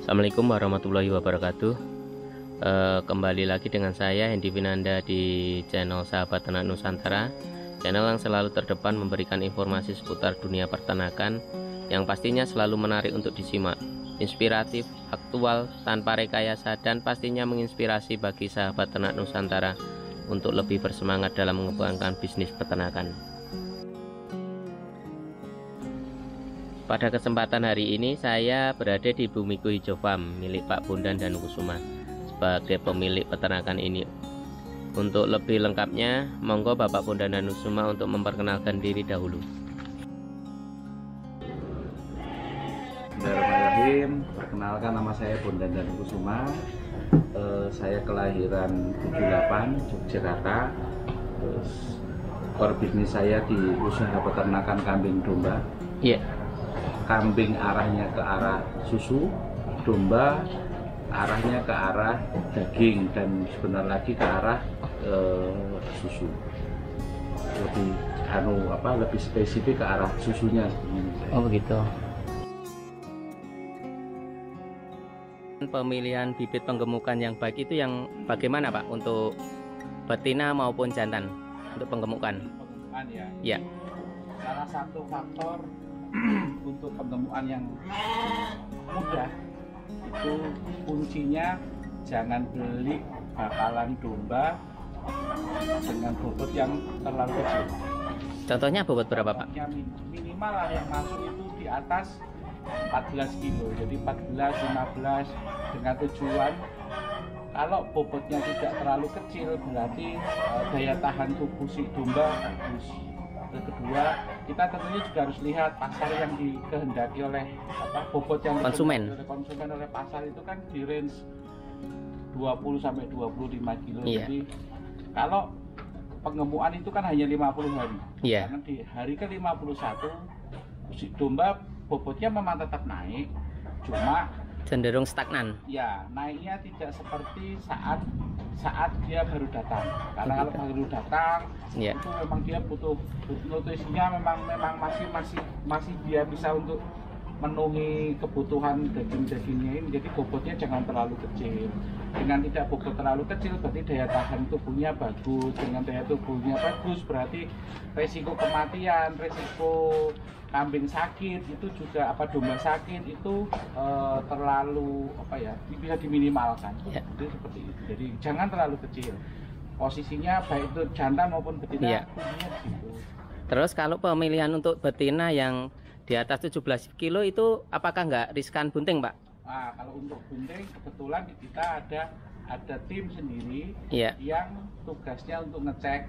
Assalamualaikum warahmatullahi wabarakatuh. Kembali lagi dengan saya Hendy Winanda di channel Sahabat Ternak Nusantara, channel yang selalu terdepan memberikan informasi seputar dunia peternakan yang pastinya selalu menarik untuk disimak, inspiratif, aktual, tanpa rekayasa, dan pastinya menginspirasi bagi sahabat ternak Nusantara untuk lebih bersemangat dalam mengembangkan bisnis peternakan. Pada kesempatan hari ini saya berada di Bumiku Hijau Farm milik Pak Bondan dan Kusuma sebagai pemilik peternakan ini. Untuk lebih lengkapnya, monggo Bapak Bondan dan Kusuma untuk memperkenalkan diri dahulu. Bismillahirrahmanirrahim. Perkenalkan, nama saya Bondan dan Kusuma. Saya kelahiran 78 Yogyakarta. Terus core bisnis saya di usaha peternakan kambing domba. Iya. Kambing arahnya ke arah susu, domba arahnya ke arah daging, dan sebentar lagi ke arah susu. Lebih spesifik ke arah susunya. Oh begitu. Pemilihan bibit penggemukan yang baik itu yang bagaimana Pak untuk betina maupun jantan untuk penggemukan? Penggemukan ya. Ya. Salah satu faktor untuk penggemukan yang mudah itu kuncinya jangan beli bakalan domba dengan bobot yang terlalu kecil. Contohnya bobot berapa Pak? Minimal lah yang masuk itu di atas 14 kilo, jadi 14, 15 dengan tujuan kalau bobotnya tidak terlalu kecil berarti daya tahan tubuh si domba bagus. Kedua, kita tentunya juga harus lihat pasar yang dikehendaki oleh bobot yang konsumen oleh pasar itu kan di range 20 sampai 25 kilo. Iya. Jadi kalau penggemukan itu kan hanya 50 hari. Iya. Karena di hari ke 51 si domba bobotnya memang tetap naik, cuma cenderung stagnan. Ya, naiknya tidak seperti saat dia baru datang. Karena kalau baru datang, ya, itu memang dia butuh nutrisinya memang masih dia bisa untuk memenuhi kebutuhan dagingnya ini. Jadi bobotnya jangan terlalu kecil. Dengan tidak bobot terlalu kecil berarti daya tahan tubuhnya bagus. Dengan daya tubuhnya bagus berarti resiko kematian, resiko kambing sakit itu juga domba sakit itu terlalu bisa diminimalkan. Ya. Jadi seperti itu. Jadi jangan terlalu kecil. Posisinya baik itu jantan maupun betina, ya, kuncinya di situ. Terus kalau pemilihan untuk betina yang di atas 17 kilo itu apakah nggak riskan bunting Pak? Nah, kalau untuk bunting kebetulan kita ada tim sendiri, ya, yang tugasnya untuk ngecek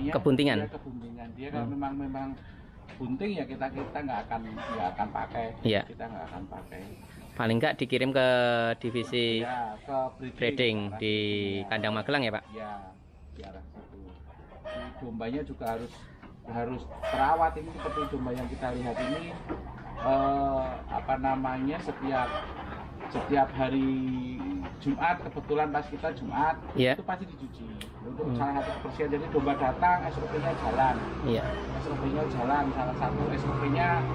kebuntingan. Dia kan memang bunting ya kita nggak akan pakai. Ya. Kita nggak akan pakai. Paling nggak dikirim ke divisi ya, ke breeding di kandang Magelang ya Pak? Ya, di arah situ. Dombanya juga harus terawat. Ini seperti domba yang kita lihat ini setiap hari Jumat, kebetulan pas kita Jumat, yeah, itu pasti dicuci untuk salah satu kebersihan. Jadi domba datang SOP-nya jalan. Yeah. SOP-nya jalan. Salah satu SOP-nya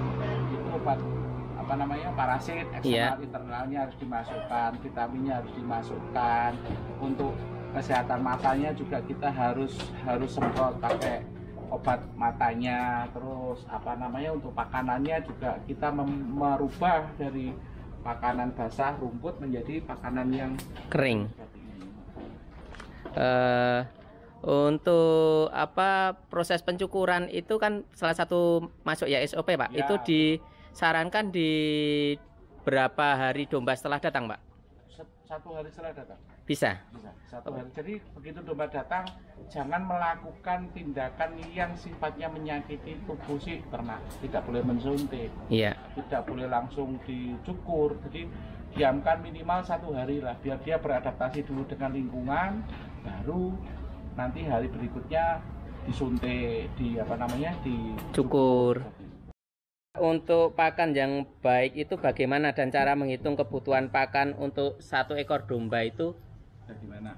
itu obat parasit eksternal, internalnya harus dimasukkan, vitaminnya harus dimasukkan. Untuk kesehatan matanya juga kita harus semprot pakai obat matanya. Terus untuk pakanannya juga kita merubah dari makanan basah rumput menjadi makanan yang kering. Untuk proses pencukuran itu kan salah satu masuk ya SOP Pak. Ya, itu disarankan di berapa hari domba setelah datang Pak? 1 hari setelah datang. Bisa? Bisa, 1 hari. Jadi begitu domba datang, jangan melakukan tindakan yang sifatnya menyakiti tubuh si ternak. Tidak boleh mensuntik. Iya. Tidak boleh langsung dicukur. Jadi diamkan minimal 1 hari lah, biar dia beradaptasi dulu dengan lingkungan, baru nanti hari berikutnya disuntik, dicukur. Untuk pakan yang baik itu bagaimana, dan cara menghitung kebutuhan pakan untuk 1 ekor domba itu gimana?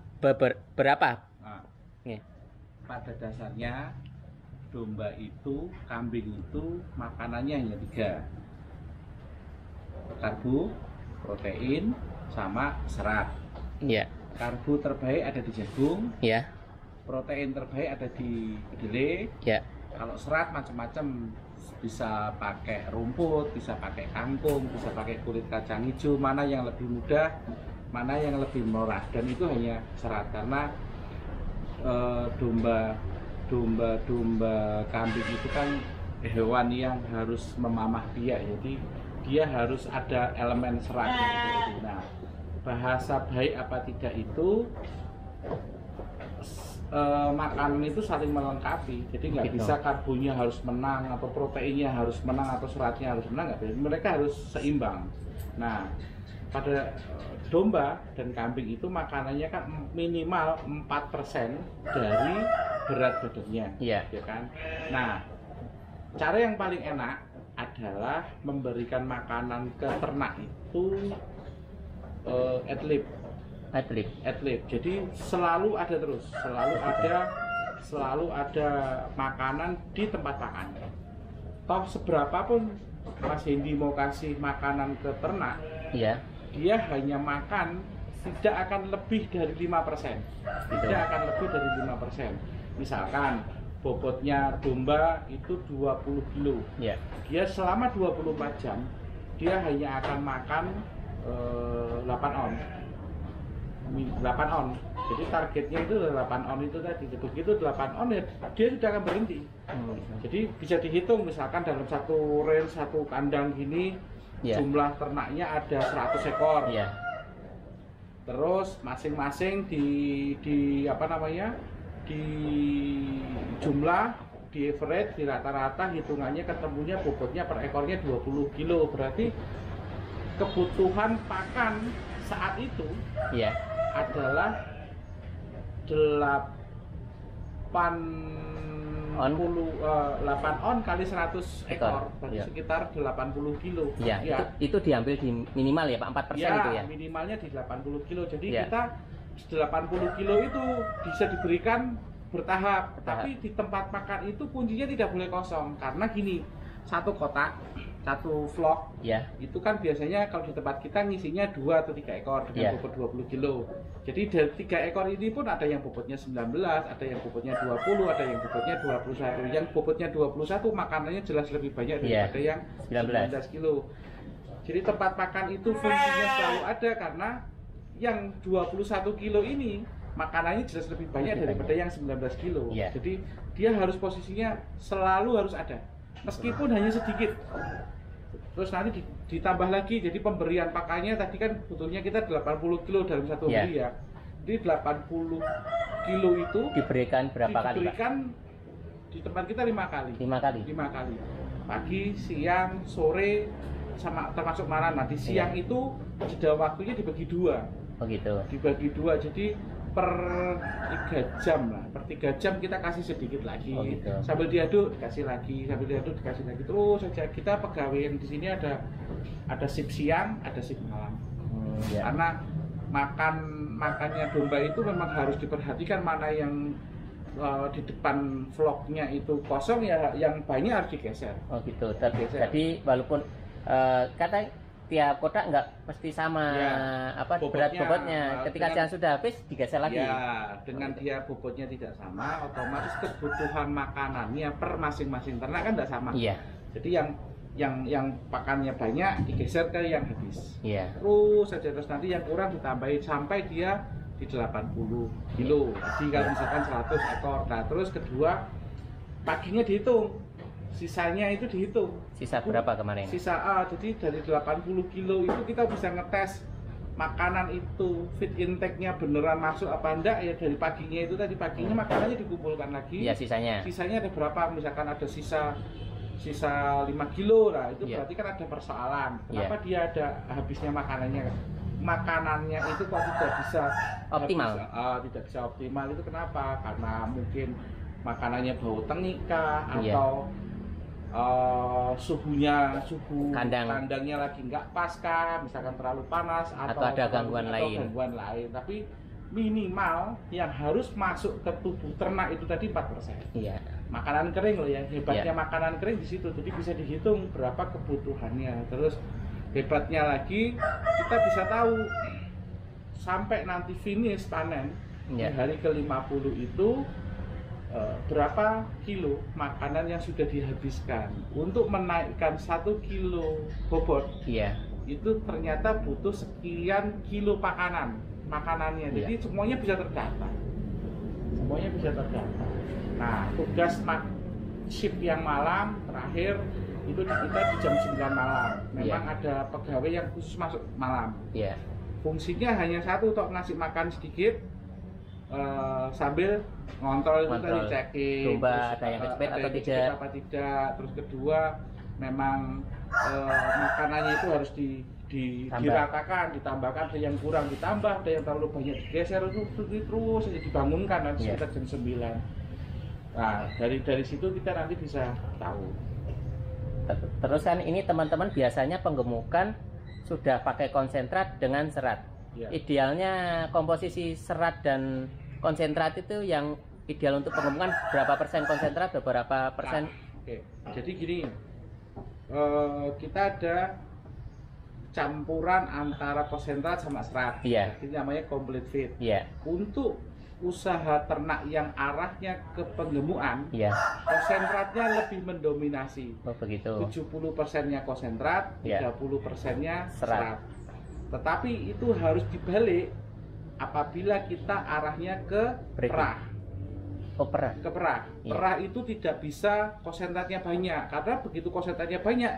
Berapa? Nah, pada dasarnya domba itu, kambing itu makanannya hanya 3: karbo, protein sama serat. Iya. Karbo terbaik ada di jagung. Iya. Protein terbaik ada di kedelai. Iya. Kalau serat macam-macam, bisa pakai rumput, bisa pakai kangkung, bisa pakai kulit kacang hijau. Mana yang lebih mudah, mana yang lebih murah, dan itu hanya serat. Karena domba kambing itu kan hewan yang harus memamah biak, jadi dia harus ada elemen seratnya. Nah, bahasa baik apa tidak itu, makanan itu saling melengkapi. Jadi nggak bisa karbonya harus menang, atau proteinnya harus menang, atau seratnya harus menang, nggak bisa. Mereka harus seimbang. Nah, pada domba dan kambing itu makanannya kan minimal 4% dari berat badannya, ya kan? Nah, cara yang paling enak adalah memberikan makanan ke ternak itu ad-lib. Jadi selalu ada terus, selalu ada makanan di tempat makan. Toh seberapapun Mas Hendy mau kasih makanan ke ternak, dia hanya makan tidak akan lebih dari 5%. Tidak akan lebih dari 5%. Misalkan bobotnya domba itu 20 kilo. Dia selama 24 jam dia hanya akan makan 8 on. 8 on. Jadi targetnya itu 8 on itu tadi. Begitu 8 on ya dia sudah akan berhenti. Jadi bisa dihitung, misalkan dalam satu range, satu kandang gini, jumlah ternaknya ada 100 ekor. Terus masing-masing di apa namanya? Di jumlah, di average, di rata-rata hitungannya ketemunya bobotnya per ekornya 20 kilo. Berarti kebutuhan pakan saat itu adalah 8 on kali 100 ekor, berarti sekitar 80 kilo. Itu diambil di minimal ya Pak, 4% itu ya? Minimalnya di 80 kilo. Jadi kita 80 kilo itu bisa diberikan bertahap. Tapi di tempat makan itu kuncinya tidak boleh kosong. Karena gini, satu kotak, satu vlog, itu kan biasanya kalau di tempat kita ngisinya 2 atau 3 ekor dengan bobot 20 kilo. Jadi dari 3 ekor ini pun ada yang bobotnya 19, ada yang bobotnya 20, ada yang bobotnya 21. Yang bobotnya 21 makanannya jelas lebih banyak daripada yang 19 kilo. Jadi tempat makan itu fungsinya selalu ada, karena yang 21 kilo ini makanannya jelas lebih banyak daripada yang 19 kilo. Jadi dia harus posisinya selalu harus ada, meskipun hanya sedikit. Terus nanti ditambah lagi, jadi pemberian pakannya tadi kan betulnya kita 80 kilo dalam satu hari ya. Jadi 80 kilo itu diberikan berapa kali, Pak? Diberikan di tempat kita 5 kali. 5 kali. Pagi, siang, sore, sama termasuk malam. Nanti siang itu jeda waktunya dibagi 2. Dibagi 2, jadi per 3 jam lah. Per 3 jam kita kasih sedikit lagi. Sambil diaduk dikasih lagi, sambil diaduk dikasih lagi. Terus saja. Kita pegawai yang di sini ada shift siang, ada shift malam. Karena makannya domba itu memang harus diperhatikan, mana yang di depan vlognya itu kosong, ya yang banyak harus digeser. Jadi walaupun kata tiap kotak nggak mesti sama berat bobotnya. Ketika siang sudah habis digeser lagi. Dengan dia bobotnya tidak sama, otomatis kebutuhan makanannya per masing-masing ternak kan tidak sama. Jadi yang pakannya banyak digeser ke yang habis. Terus saja, terus nanti yang kurang ditambahin sampai dia di 80 kilo. Jadi kalau misalkan 100 ekor. Nah, terus kedua paginya dihitung. Sisanya itu dihitung. Sisa berapa kemarin? Jadi dari 80 kilo itu kita bisa ngetes makanan itu feed intake-nya beneran masuk apa enggak ya. Dari paginya itu tadi, paginya makanannya dikumpulkan lagi. Sisanya ada berapa? Misalkan ada sisa 5 kilo, nah itu berarti kan ada persoalan. Kenapa dia ada habisnya makanannya itu kok tidak bisa optimal? Tidak bisa optimal itu kenapa? Karena mungkin makanannya bau tengika, atau suhu kandangnya lagi nggak pas kah, misalkan terlalu panas, atau ada gangguan lain. Tapi minimal yang harus masuk ke tubuh ternak itu tadi 4%. Makanan kering loh ya, hebatnya makanan kering di situ. Jadi bisa dihitung berapa kebutuhannya. Terus Hebatnya lagi, kita bisa tahu sampai nanti finish panen di hari ke-50 itu berapa kilo makanan yang sudah dihabiskan. Untuk menaikkan 1 kilo bobot, itu ternyata butuh sekian kilo makanannya. Jadi semuanya bisa terdata. Nah, tugas shift yang malam terakhir itu kita di jam 9 malam. Memang ada pegawai yang khusus masuk malam. Fungsinya hanya satu, untuk ngasih makan sedikit sambil ngontrol itu tadi, checking domba ada yang kejepit atau tidak. Terus kedua, memang makanannya itu harus diratakan, ditambahkan, ada yang kurang ditambah, ada yang terlalu banyak digeser, itu terus saja dibangunkan nanti sekitar jam 9. Nah, dari situ kita nanti bisa tahu. Terus kan ini teman-teman biasanya penggemukan sudah pakai konsentrat dengan serat. Idealnya komposisi serat dan konsentrat itu yang ideal untuk penggemukan berapa persen konsentrat, berapa persen? Jadi gini, kita ada campuran antara konsentrat sama serat. Ini namanya complete feed. Untuk usaha ternak yang arahnya ke penggemukan, konsentratnya lebih mendominasi. 70%-nya konsentrat, 30%-nya serat. Tetapi itu harus dibalik apabila kita arahnya ke perah. Ke perah. Perah itu tidak bisa konsentratnya banyak, karena begitu konsentratnya banyak,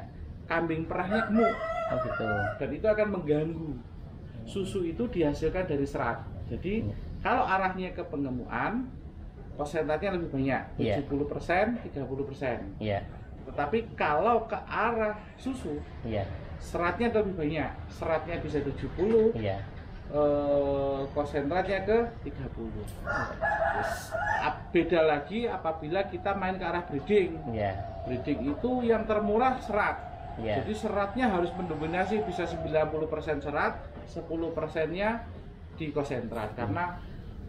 kambing perahnya gemuk. Dan itu akan mengganggu. Susu itu dihasilkan dari serat. Jadi kalau arahnya ke penggemukan, konsentratnya lebih banyak, 70%, 30%. Tetapi kalau ke arah susu, seratnya lebih banyak. Seratnya bisa 70, konsentratnya ke 30. Beda lagi apabila kita main ke arah breeding. Breeding itu yang termurah serat. Jadi seratnya harus mendominasi, bisa 90% serat, 10%-nya di konsentrat, karena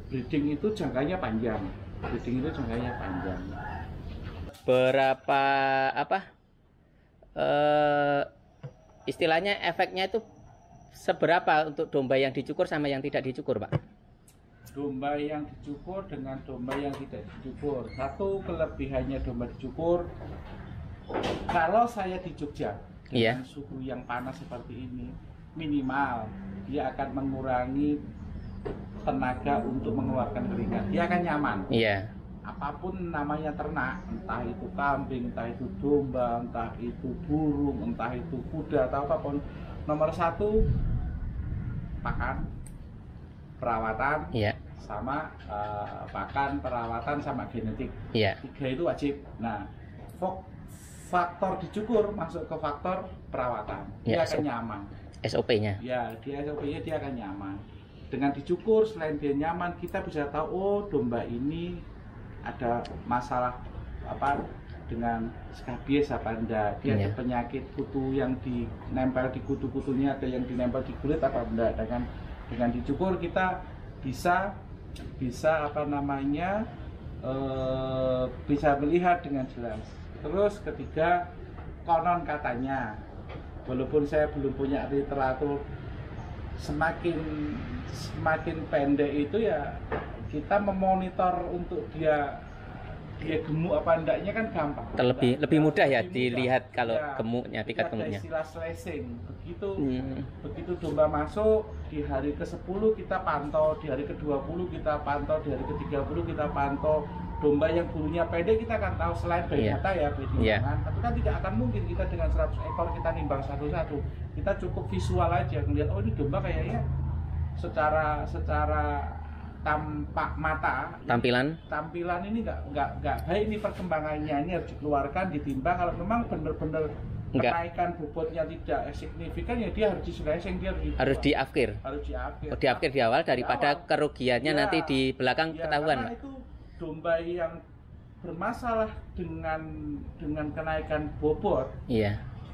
breeding itu jangkanya panjang. Berapa istilahnya efeknya itu seberapa untuk domba yang dicukur sama yang tidak dicukur, Pak? Domba yang dicukur dengan domba yang tidak dicukur, satu kelebihannya domba dicukur, kalau saya di Jogja dengan suhu yang panas seperti ini, minimal dia akan mengurangi tenaga untuk mengeluarkan keringat. Dia akan nyaman. Apapun namanya ternak, entah itu kambing, entah itu domba, entah itu burung, entah itu kuda atau apapun, nomor satu pakan, perawatan, sama pakan, perawatan, sama genetik. 3 itu wajib. Nah, faktor dicukur masuk ke faktor perawatan. Dia akan nyaman. SOP-nya. SOP-nya dia akan nyaman. Dengan dicukur, selain dia nyaman, kita bisa tahu, oh domba ini ada masalah dengan skabies apa enggak, dia ada penyakit kutu yang dinempel di kutu-kutunya, ada yang dinempel di kulit apa enggak. Dengan dicukur kita bisa bisa melihat dengan jelas. Terus ketiga, konon katanya, walaupun saya belum punya literatur, semakin pendek itu ya kita memonitor untuk dia gemuk apa enggaknya kan gampang. Lebih mudah ya dilihat kalau gemuknya, tingkat gemuknya. Istilah slicing. Begitu domba masuk di hari ke-10 kita pantau, di hari ke-20 kita pantau, di hari ke-30 kita pantau. Domba yang bulunya pendek kita akan tahu, selain dari data tapi kan tidak akan mungkin kita dengan 100 ekor kita nimbang satu-satu. Kita cukup visual aja ngelihat, oh ini domba kayaknya secara tampak mata, tampilan ini nggak baik, ini perkembangannya, ini harus dikeluarkan, ditimbang. Kalau memang benar-benar kenaikan bobotnya tidak signifikan, ya dia harus di-slicing, dia harus diakhir di awal daripada kerugiannya nanti di belakang ketahuan. Karena itu domba yang bermasalah dengan kenaikan bobot,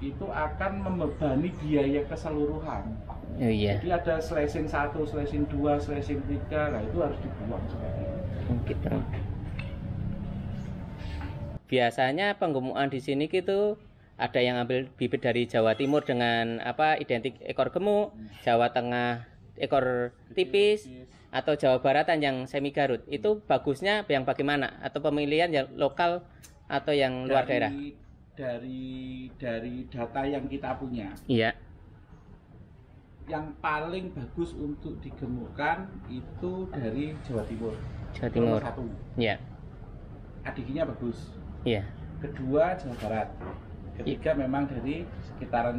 itu akan membebani biaya keseluruhan. Jadi ada slicing 1, slicing 2, slicing 3, nah itu harus dibuang seperti itu. Biasanya penggemukan di sini gitu ada yang ambil bibit dari Jawa Timur dengan identik ekor gemuk, Jawa Tengah ekor tipis, atau Jawa Baratan yang semi Garut. Itu bagusnya yang bagaimana? Atau pemilihan yang lokal atau yang luar daerah? Dari data yang kita punya. Iya. Yang paling bagus untuk digemukkan itu dari Jawa Timur. Jawa Timur. Satu. Iya. ADG-nya bagus. Iya. Kedua Jawa Barat. Ketiga memang dari sekitaran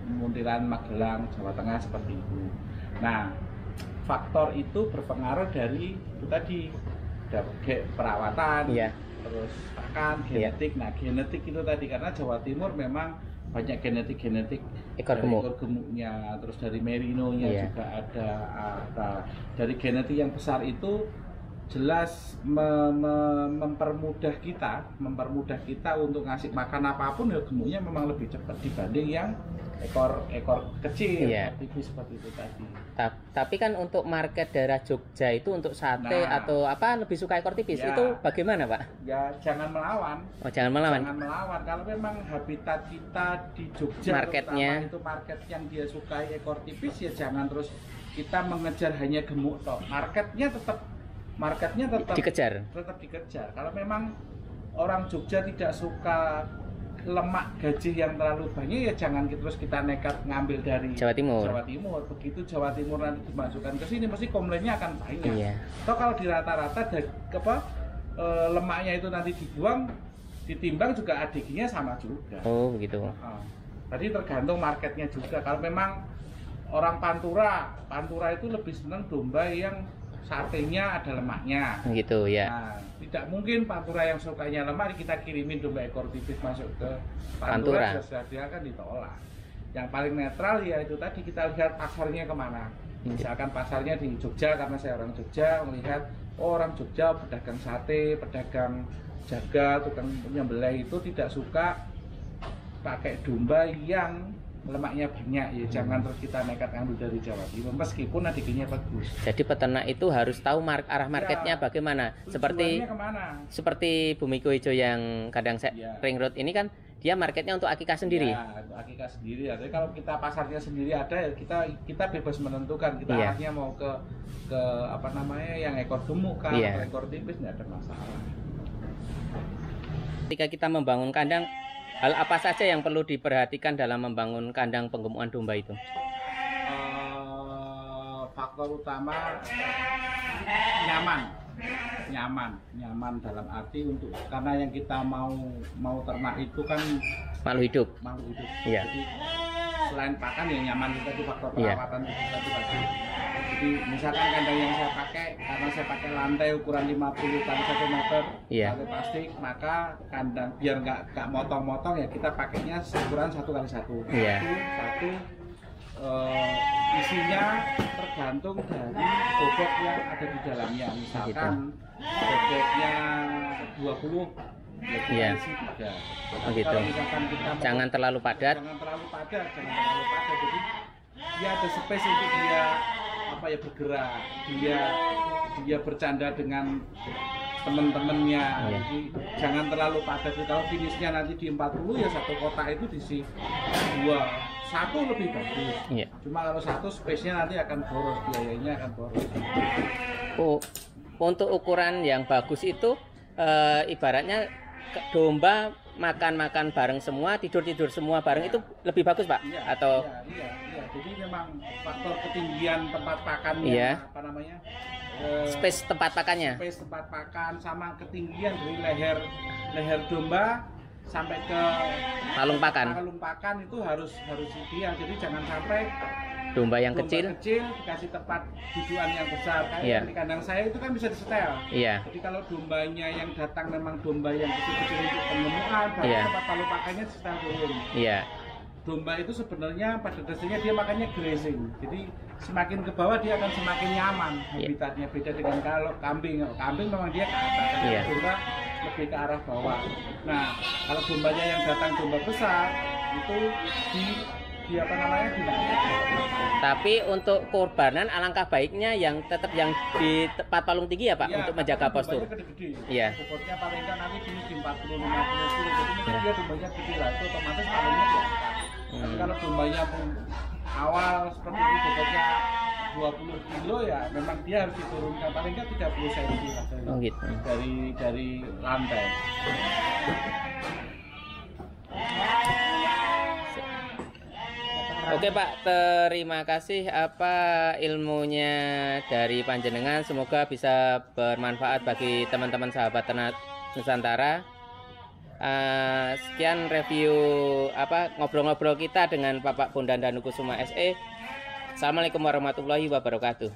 Muntilan, Magelang, Jawa Tengah seperti itu. Nah, faktor itu berpengaruh dari itu tadi perawatan, terus pakan, genetik. Nah, genetik itu tadi karena Jawa Timur memang banyak genetik ekor gemuknya, terus dari merinonya juga ada. Dari genetik yang besar itu jelas mempermudah kita untuk ngasih makan apapun, ya gemuknya memang lebih cepat dibanding yang ekor kecil, tipis seperti itu tadi. Tapi kan untuk market daerah Jogja itu untuk sate atau lebih suka ekor tipis, itu bagaimana Pak? Ya jangan melawan. Oh, jangan melawan. Kalau memang habitat kita di Jogja, marketnya itu market yang dia sukai ekor tipis, ya jangan terus kita mengejar hanya gemuk toh. Marketnya tetap dikejar. Kalau memang orang Jogja tidak suka lemak gaji yang terlalu banyak, ya jangan terus kita nekat ngambil dari Jawa Timur. Begitu Jawa Timur nanti dimasukkan ke sini, mesti komplainnya akan banyak. Toh kalau di rata-rata lemaknya itu nanti dibuang, ditimbang juga ADG-nya sama juga. Oh begitu. Tadi tergantung marketnya juga. Kalau memang orang Pantura itu lebih senang domba yang satenya ada lemaknya. Gitu ya. Nah, tidak mungkin Pantura yang sukanya lemak kita kirimin domba ekor tipis masuk ke Pantura. Dia akan ditolak. Yang paling netral ya itu tadi, kita lihat pasarnya kemana. Misalkan pasarnya di Jogja, karena saya orang Jogja, melihat orang Jogja pedagang sate, pedagang jagal, tukang penyembelih itu tidak suka pakai domba yang lemaknya banyak, ya jangan terus kita nekat ngambil dari Jawa Timur meskipun ADG-nya bagus. Jadi peternak itu harus tahu arah marketnya bagaimana. Seperti Bumiko Ijo yang kadang ring road ini kan dia marketnya untuk akikah sendiri. Untuk akikah sendiri. Jadi kalau kita pasarnya sendiri ada, ya kita bebas menentukan kita arahnya mau ke yang ekor gemuk kan, ekor tipis, nggak ada masalah. Ketika kita membangun kandang, hal apa saja yang perlu diperhatikan dalam membangun kandang penggemukan domba itu? Faktor utama nyaman dalam arti karena yang kita mau ternak itu kan makhluk hidup. Iya. Jadi selain pakan ya nyaman itu tadi, faktor perawatan itu tadi. Jadi misalkan kandang yang saya pakai, karena saya pakai lantai ukuran 50 kali 1 meter, lantai plastik, maka kandang biar nggak motong-motong ya kita pakainya ukuran 1 kali 1. Isinya tergantung dari bobot yang ada di dalamnya. Misalkan bobotnya 20, ya isi 3. Kalau misalkan kita jangan terlalu padat. Jadi dia ada space untuk dia bergerak, dia bercanda dengan teman-temannya. Jadi jangan terlalu padat. Kalau finishnya nanti di 40, ya satu kotak itu diisi 1 lebih bagus. Cuma kalau 1 space-nya nanti akan boros, biayanya akan boros. Untuk ukuran yang bagus itu ibaratnya domba makan bareng semua, tidur semua bareng, itu lebih bagus Pak? Iya. Jadi memang faktor ketinggian tempat pakannya, space tempat pakannya, sama ketinggian dari leher domba sampai ke palung pakan itu harus ideal. Jadi jangan sampai domba kecil dikasih tempat dudukan yang besar. Kayak di kandang saya itu kan bisa disetel. Jadi kalau dombanya yang datang memang domba yang kecil-kecil untuk pengemukan, berarti tempat palung pakannya disetel turun. Domba itu sebenarnya pada dasarnya dia makannya grazing. Jadi semakin ke bawah dia akan semakin nyaman habitatnya. Beda dengan kalau kambing. Kambing memang dia ke atas, domba lebih ke arah bawah. Nah, kalau dombanya yang datang domba besar itu di apa namanya dinaikkan. Tapi untuk kurbanan alangkah baiknya yang tetap yang di tempat palung tinggi ya Pak, ya, untuk menjaga postur. Iya. Bobotnya paling kan nanti di 40-50 kilo, jadi mungkin dia dombanya gede lah, itu otomatis palungnya diangkat. Tapi kalau dombanya pun awal seperti itu bobotnya 20 kilo ya memang dia harus diturunkan paling kan 30 cm gitu. dari lantai. Oke Pak, terima kasih apa ilmunya dari panjenengan. Semoga bisa bermanfaat bagi teman-teman sahabat ternak Nusantara. Sekian review apa ngobrol-ngobrol kita dengan Bapak Bondan Danukusuma SE. Assalamualaikum warahmatullahi wabarakatuh.